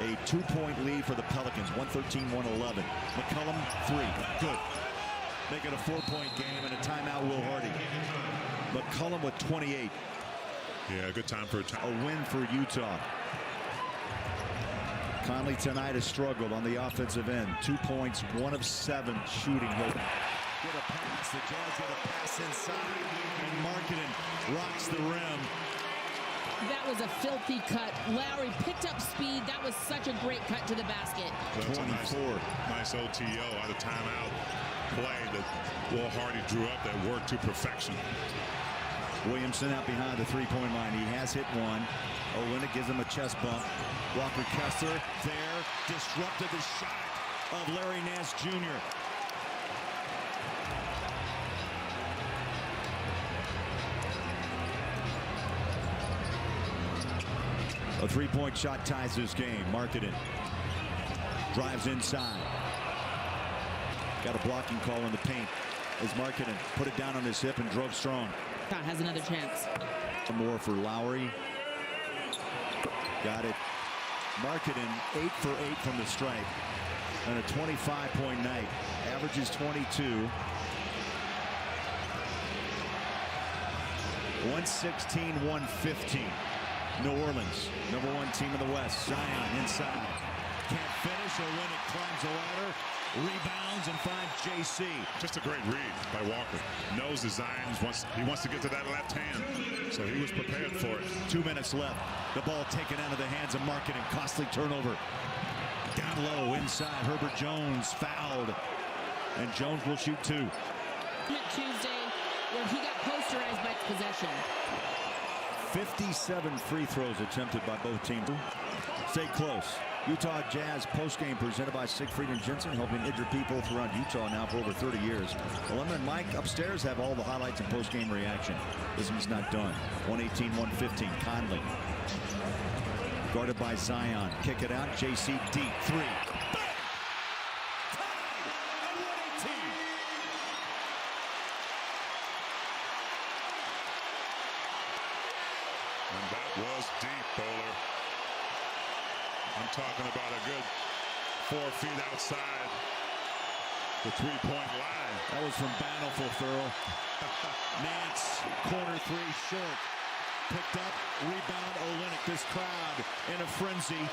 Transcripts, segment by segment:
A 2-point lead for the Pelicans, 113-111. McCollum, 3, good. Make it a 4-point game and a timeout, Will Hardy. McCollum with 28. Yeah, good time for a win for Utah. Conley tonight has struggled on the offensive end. 2 points, 1 of 7 shooting. Get a pass. The Jazz get a pass inside. And Markkanen rocks the rim. That was a filthy cut. Lowry picked up speed. That was such a great cut to the basket. That's 24. Nice OTO out of timeout play that Will Hardy drew up that worked to perfection. Williamson out behind the three-point line. He has hit one. Olynyk gives him a chest bump. Walker Kessler there, disrupted the shot of Larry Nance Jr. A three-point shot ties this game. Markkanen drives inside. Got a blocking call in the paint as Markkanen put it down on his hip and drove strong. Has another chance. More for Lowry. Got it. Markkanen 8 for 8 from the stripe. And a 25-point night. Averages 22. 116-115. New Orleans, #1 team in the West. Zion inside. Can't finish. Olynyk climbs the ladder. Rebounds and finds JC. Just a great read by Walker. Knows that Zion wants to get to that left hand. So he was prepared for it. 2 minutes left. The ball taken out of the hands of Markkanen. Costly turnover. Down low inside. Herbert Jones fouled. And Jones will shoot 2. Tuesday where he got posterized by possession. 57 free throws attempted by both teams. Stay close. Utah Jazz postgame presented by Siegfried and Jensen, helping injured people throughout Utah now for over 30 years. Lemon and Mike upstairs have all the highlights and postgame reaction. This one's not done. 118-115. Conley. Guarded by Zion. Kick it out. JC deep. 3. Bang! Tied at 118. And that was deep, Bowler. I'm talking about a good 4 feet outside the three-point line. That was from Bountiful, Thurl. Nance, corner 3, short. Picked up, rebound, Olynyk. This crowd in a frenzy.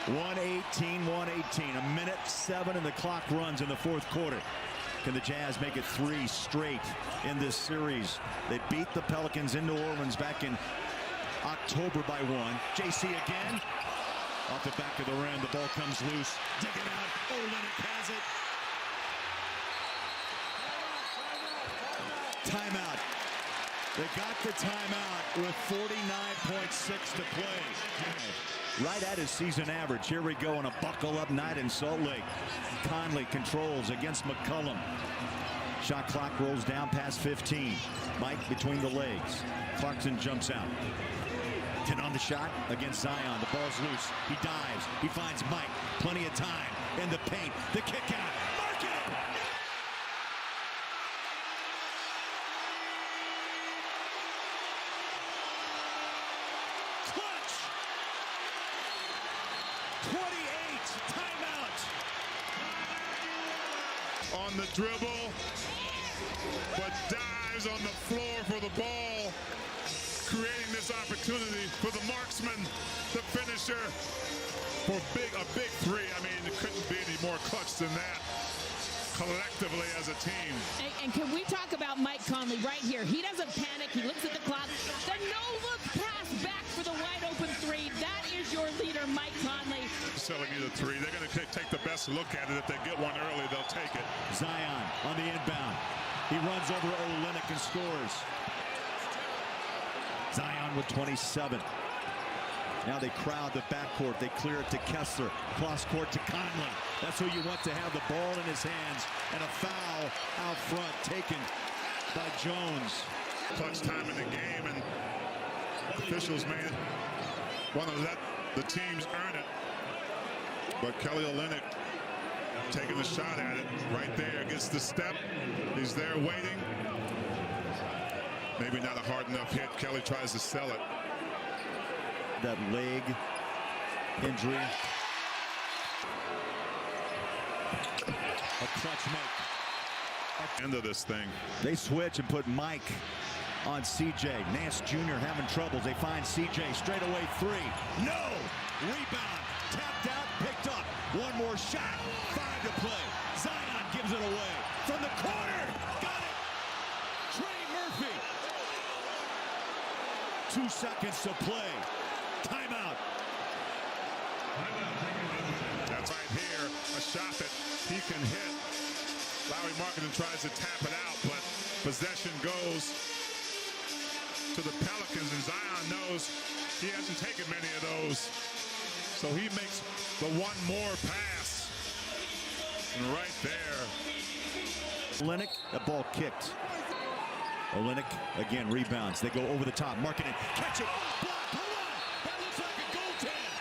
118-118. A minute 7 and the clock runs in the 4th quarter. Can the Jazz make it 3 straight in this series? They beat the Pelicans in New Orleans back in October by 1. JC again. Off the back of the rim, the ball comes loose. Dig it out. Olynyk has it. Timeout. They got the timeout with 49.6 to play. Right at his season average. Here we go on a buckle-up night in Salt Lake. Conley controls against McCollum. Shot clock rolls down past 15. Mike between the legs. Clarkson jumps out. 10 on the shot against Zion. The ball's loose. He dives. He finds Mike. Plenty of time in the paint. The kick out. Markkanen! Clutch! 28. Timeout. On the dribble, but dives on the floor for the ball. Creating this opportunity for the marksman, the finisher, for a big 3. I mean, it couldn't be any more clutch than that, collectively as a team. And can we talk about Mike Conley right here? He doesn't panic. He looks at the clock. The no-look pass back for the wide-open 3. That is your leader, Mike Conley. Selling you the 3. They're going to take the best look at it. If they get one early, they'll take it. Zion on the inbound. He runs over Olynyk and scores. Zion with 27. Now they crowd the backcourt. They clear it to Kessler. Cross court to Conley. That's who you want to have the ball in his hands. And a foul out front taken by Jones. Clutch time in the game, and officials may want to let the teams earn it. But Kelly Olynyk taking a shot at it right there. Gets the step. He's there waiting. Maybe not a hard enough hit. Kelly tries to sell it. That leg Injury. A clutch make. End of this thing. They switch and put Mike on CJ. Nance Jr. having troubles. They find CJ straight away three. No! Rebound. Tapped out, picked up. One more shot. 5 to play. Zion gives it away. From the corner. Got it. Trey Murphy. 2 seconds to play. Timeout. That's right here. A shot that he can hit. Lauri Markkanen tries to tap it out, but possession goes to the Pelicans, and Zion knows he hasn't taken many of those. So he makes the one more pass. And right there. Olynyk, the ball kicked. Olynyk again rebounds. They go over the top. Markkanen, catch it. Block. Hold on. That looks like a goaltend.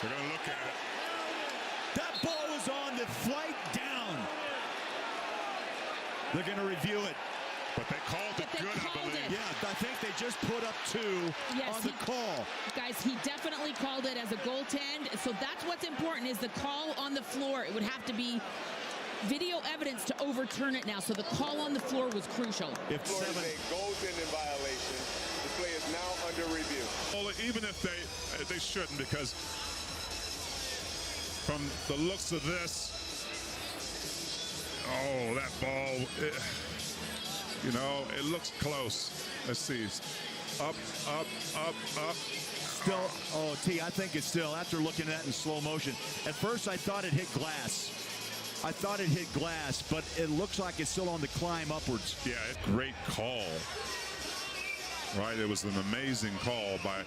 We're going to look at it. That ball was on the flight down. They're going to review it. But they called it good, I believe. Yeah, I think they just put up 2 on the call. Guys, he definitely called it as a goaltend. So that's what's important is the call on the floor. It would have to be video evidence to overturn it now. So the call on the floor was crucial. If floor is a goaltending violation, the play is now under review. Well, even if they shouldn't, because from the looks of this, oh, that ball, you know, it looks close. Let's see. Up, up, up, up. Still, oh, T, I think it's still, after looking at it in slow motion, at first I thought it hit glass. I thought it hit glass, but it looks like it's still on the climb upwards. Yeah, great call. Right, it was an amazing call by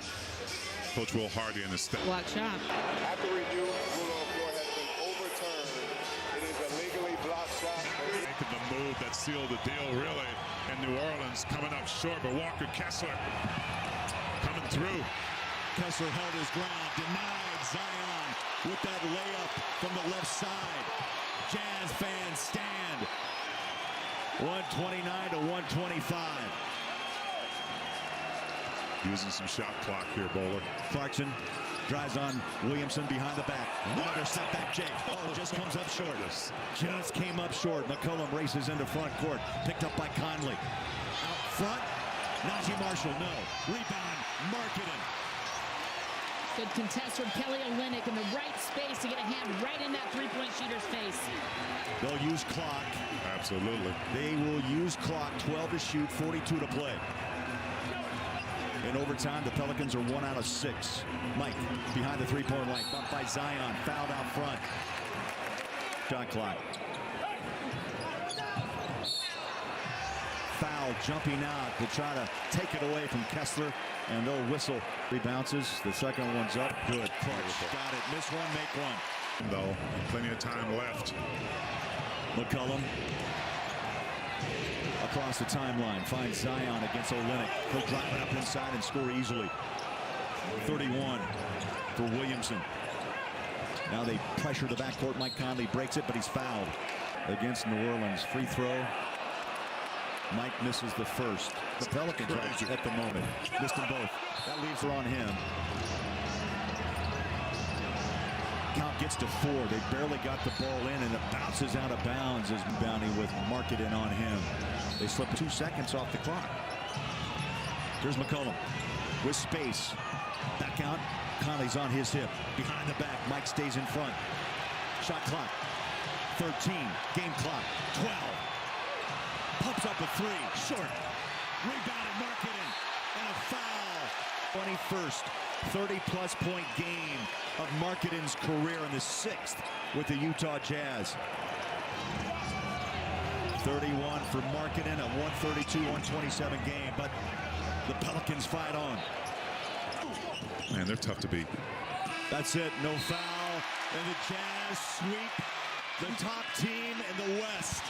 Coach Will Hardy and his staff. Block shot. After review, rule on the floor has been overturned. It is a legally blocked shot. Making the move that sealed the deal, really, in New Orleans, coming up short, but Walker Kessler coming through. Kessler held his ground, denied Zion with that layup from the left side. Jazz fans stand. 129 to 125. Using some shot clock here, Bowler. Clarkson drives on Williamson behind the back. Another step back, Jake. Oh, just comes up short. Just came up short. McCollum races into front court. Picked up by Conley. Out front. Najee Marshall, no. Rebound, Markkanen. Good contest from Kelly Olynyk in the right space to get a hand right in that three-point shooter's face. They'll use clock. Absolutely. They will use clock. 12 to shoot, 42 to play. In overtime, the Pelicans are 1 out of 6. Mike behind the three-point line. Bumped by Zion. Fouled out front. Shot clock. Foul jumping out to try to take it away from Kessler. And they'll whistle. Rebounces. The second one's up. Good. Clutch. Got it. Miss one, make one. Though, plenty of time left. McCollum. Across the timeline. Finds Zion against Olynyk. He'll drop it up inside and score easily. 31 for Williamson. Now they pressure the backcourt. Mike Conley breaks it, but he's fouled. Against New Orleans. Free throw. Mike misses the first. The Pelicans right at the moment. Missed them both. That leaves her on him. Count gets to 4. They barely got the ball in, and it bounces out of bounds as Bounty with Markkanen on him. They slip 2 seconds off the clock. Here's McCollum with space. Back out. Conley's on his hip. Behind the back. Mike stays in front. Shot clock. 13. Game clock. 12. Pumps up a 3. Short. Rebounded Markkanen. And a foul. 21st 30-plus point game of Markkanen's career in the 6th with the Utah Jazz. 31 for Markkanen, a 132-127 game, but the Pelicans fight on. Man, they're tough to beat. That's it, no foul, and the Jazz sweep the top team in the West.